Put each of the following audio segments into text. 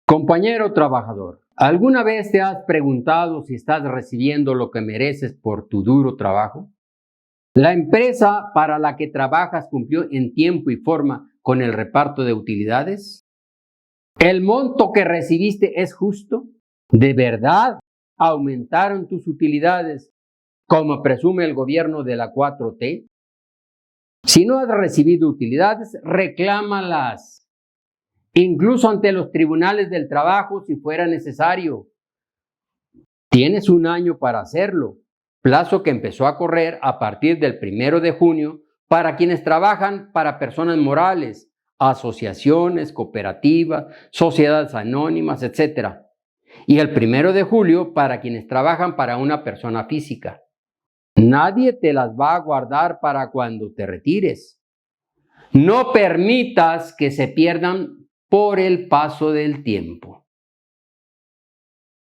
Compañero trabajador, ¿alguna vez te has preguntado si estás recibiendo lo que mereces por tu duro trabajo? ¿La empresa para la que trabajas cumplió en tiempo y forma con el reparto de utilidades? ¿El monto que recibiste es justo? ¿De verdad aumentaron tus utilidades como presume el gobierno de la 4T? Si no has recibido utilidades, reclámalas. Incluso ante los tribunales del trabajo si fuera necesario. Tienes un año para hacerlo, plazo que empezó a correr a partir del 1 de junio para quienes trabajan para personas morales, asociaciones, cooperativas, sociedades anónimas, etc. Y el 1 de julio para quienes trabajan para una persona física. Nadie te las va a guardar para cuando te retires. No permitas que se pierdan por el paso del tiempo.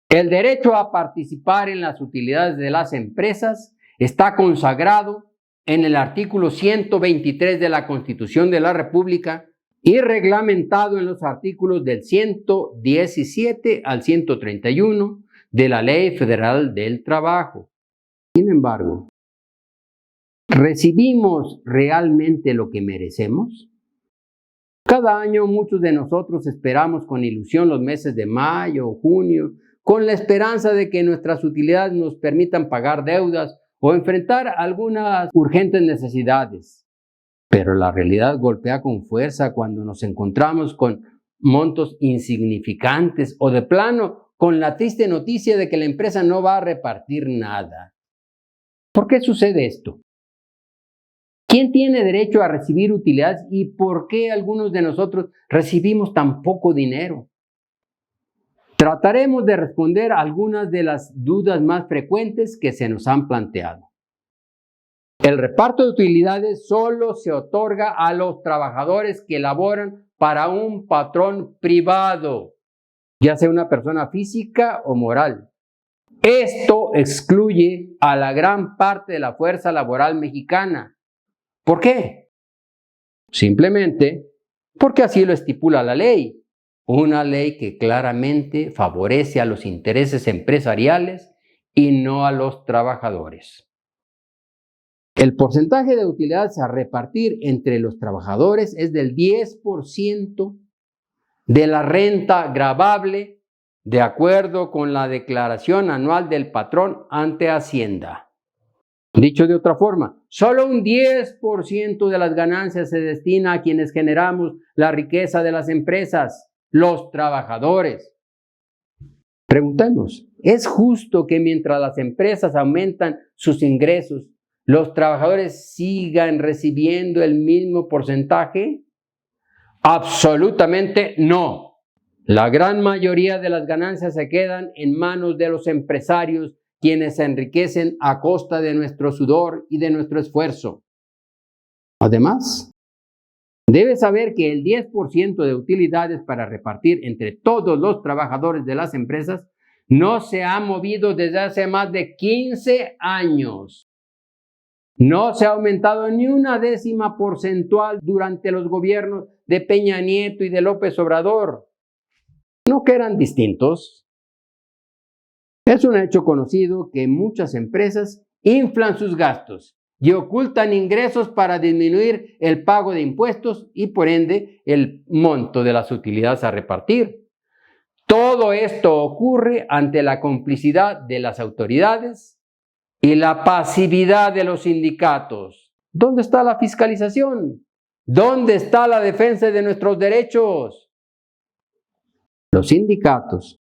El derecho a participar en las utilidades de las empresas está consagrado en el artículo 123 de la Constitución de la República y reglamentado en los artículos del 117 al 131 de la Ley Federal del Trabajo. Sin embargo, ¿recibimos realmente lo que merecemos? Cada año muchos de nosotros esperamos con ilusión los meses de mayo o junio, con la esperanza de que nuestras utilidades nos permitan pagar deudas o enfrentar algunas urgentes necesidades. Pero la realidad golpea con fuerza cuando nos encontramos con montos insignificantes o de plano con la triste noticia de que la empresa no va a repartir nada. ¿Por qué sucede esto? ¿Quién tiene derecho a recibir utilidades y por qué algunos de nosotros recibimos tan poco dinero? Trataremos de responder a algunas de las dudas más frecuentes que se nos han planteado. El reparto de utilidades solo se otorga a los trabajadores que laboran para un patrón privado, ya sea una persona física o moral. Esto excluye a la gran parte de la fuerza laboral mexicana. ¿Por qué? Simplemente porque así lo estipula la ley, una ley que claramente favorece a los intereses empresariales y no a los trabajadores. El porcentaje de utilidades a repartir entre los trabajadores es del 10% de la renta gravable de acuerdo con la declaración anual del patrón ante Hacienda. Dicho de otra forma, solo un 10% de las ganancias se destina a quienes generamos la riqueza de las empresas, los trabajadores. Preguntemos, ¿es justo que mientras las empresas aumentan sus ingresos, los trabajadores sigan recibiendo el mismo porcentaje? Absolutamente no. La gran mayoría de las ganancias se quedan en manos de los empresarios, quienes se enriquecen a costa de nuestro sudor y de nuestro esfuerzo. Además, debes saber que el 10% de utilidades para repartir entre todos los trabajadores de las empresas no se ha movido desde hace más de 15 años. No se ha aumentado ni una décima porcentual durante los gobiernos de Peña Nieto y de López Obrador. ¿No que eran distintos? Es un hecho conocido que muchas empresas inflan sus gastos y ocultan ingresos para disminuir el pago de impuestos y por ende el monto de las utilidades a repartir. Todo esto ocurre ante la complicidad de las autoridades y la pasividad de los sindicatos. ¿Dónde está la fiscalización? ¿Dónde está la defensa de nuestros derechos? Los sindicatos,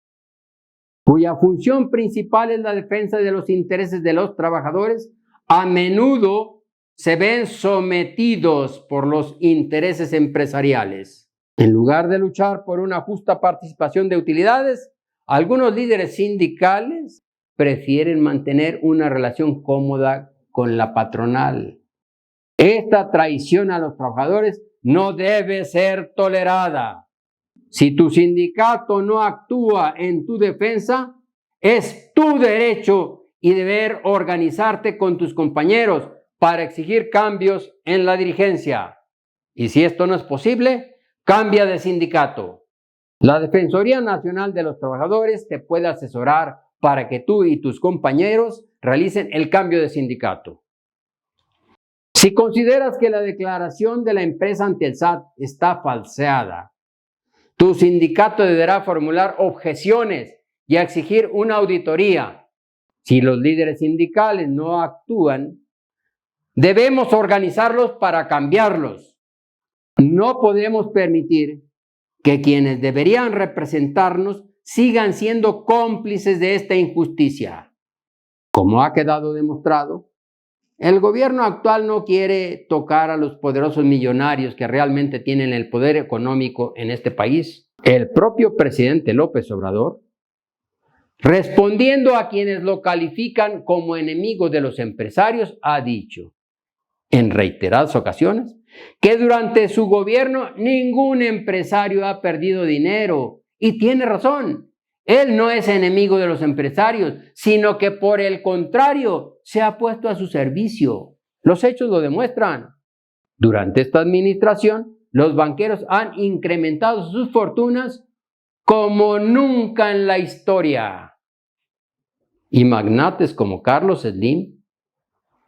cuya función principal es la defensa de los intereses de los trabajadores, a menudo se ven sometidos por los intereses empresariales. En lugar de luchar por una justa participación de utilidades, algunos líderes sindicales prefieren mantener una relación cómoda con la patronal. Esta traición a los trabajadores no debe ser tolerada. Si tu sindicato no actúa en tu defensa, es tu derecho y deber organizarte con tus compañeros para exigir cambios en la dirigencia. Y si esto no es posible, cambia de sindicato. La Defensoría Nacional de los Trabajadores te puede asesorar para que tú y tus compañeros realicen el cambio de sindicato. Si consideras que la declaración de la empresa ante el SAT está falseada, tu sindicato deberá formular objeciones y exigir una auditoría. Si los líderes sindicales no actúan, debemos organizarlos para cambiarlos. No podemos permitir que quienes deberían representarnos sigan siendo cómplices de esta injusticia. Como ha quedado demostrado, el gobierno actual no quiere tocar a los poderosos millonarios que realmente tienen el poder económico en este país. El propio presidente López Obrador, respondiendo a quienes lo califican como enemigo de los empresarios, ha dicho en reiteradas ocasiones que durante su gobierno ningún empresario ha perdido dinero. Y tiene razón. Él no es enemigo de los empresarios, sino que por el contrario se ha puesto a su servicio. Los hechos lo demuestran. Durante esta administración, los banqueros han incrementado sus fortunas como nunca en la historia. Y magnates como Carlos Slim,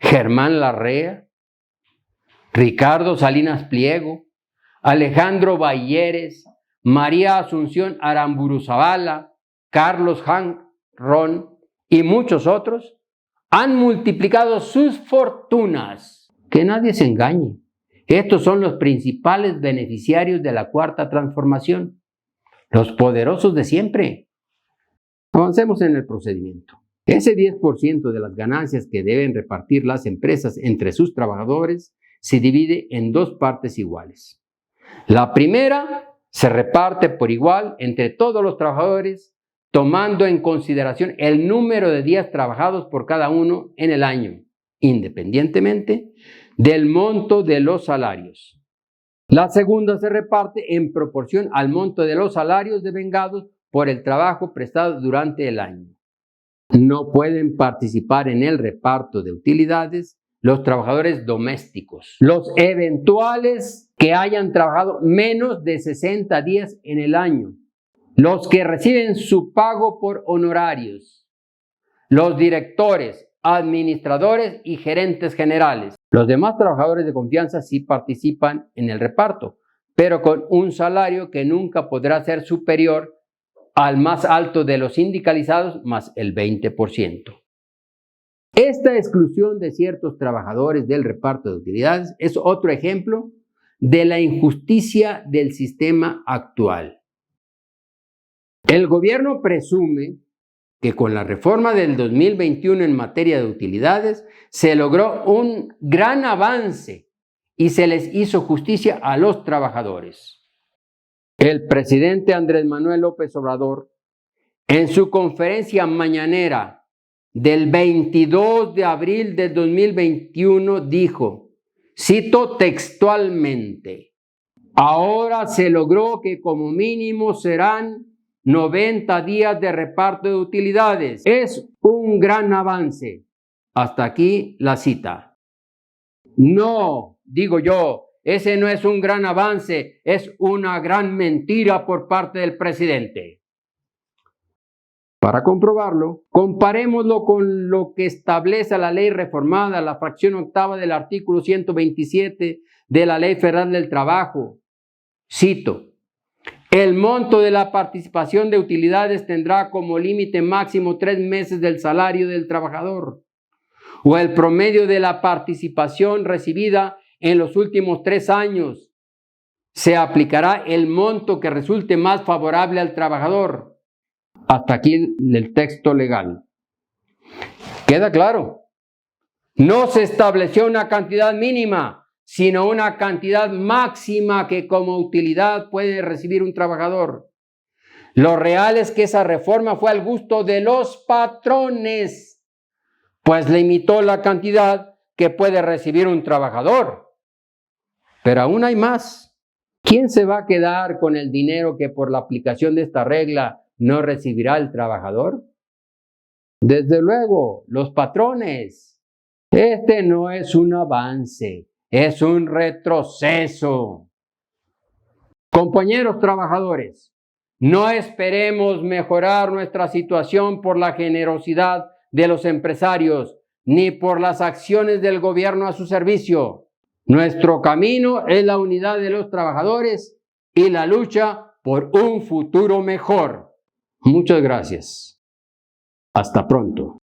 Germán Larrea, Ricardo Salinas Pliego, Alejandro Bayeres, María Asunción Aramburuzabala, Carlos Ron y muchos otros han multiplicado sus fortunas. Que nadie se engañe. Estos son los principales beneficiarios de la Cuarta Transformación, los poderosos de siempre. Avancemos en el procedimiento. Ese 10% de las ganancias que deben repartir las empresas entre sus trabajadores se divide en dos partes iguales. La primera se reparte por igual entre todos los trabajadores, tomando en consideración el número de días trabajados por cada uno en el año, independientemente del monto de los salarios. La segunda se reparte en proporción al monto de los salarios devengados por el trabajo prestado durante el año. No pueden participar en el reparto de utilidades los trabajadores domésticos, los eventuales que hayan trabajado menos de 60 días en el año, los que reciben su pago por honorarios, los directores, administradores y gerentes generales. Los demás trabajadores de confianza sí participan en el reparto, pero con un salario que nunca podrá ser superior al más alto de los sindicalizados más el 20%. Esta exclusión de ciertos trabajadores del reparto de utilidades es otro ejemplo de la injusticia del sistema actual. El gobierno presume que con la reforma del 2021 en materia de utilidades se logró un gran avance y se les hizo justicia a los trabajadores. El presidente Andrés Manuel López Obrador, en su conferencia mañanera del 22 de abril del 2021, dijo, cito textualmente, ahora se logró que como mínimo serán 90 días de reparto de utilidades. Es un gran avance. Hasta aquí la cita. No, digo yo, ese no es un gran avance, es una gran mentira por parte del presidente. Para comprobarlo, comparémoslo con lo que establece la ley reformada, la fracción octava del artículo 127 de la Ley Federal del Trabajo. Cito, el monto de la participación de utilidades tendrá como límite máximo 3 meses del salario del trabajador o el promedio de la participación recibida en los últimos 3 años. Se aplicará el monto que resulte más favorable al trabajador. Hasta aquí el texto legal. ¿Queda claro? No se estableció una cantidad mínima, sino una cantidad máxima que como utilidad puede recibir un trabajador. Lo real es que esa reforma fue al gusto de los patrones, pues limitó la cantidad que puede recibir un trabajador. Pero aún hay más. ¿Quién se va a quedar con el dinero que por la aplicación de esta regla no recibirá el trabajador? Desde luego, los patrones. Este no es un avance, es un retroceso. Compañeros trabajadores, No esperemos mejorar nuestra situación por la generosidad de los empresarios, ni por las acciones del gobierno a su servicio. Nuestro camino es la unidad de los trabajadores y la lucha por un futuro mejor. Muchas gracias. Hasta pronto.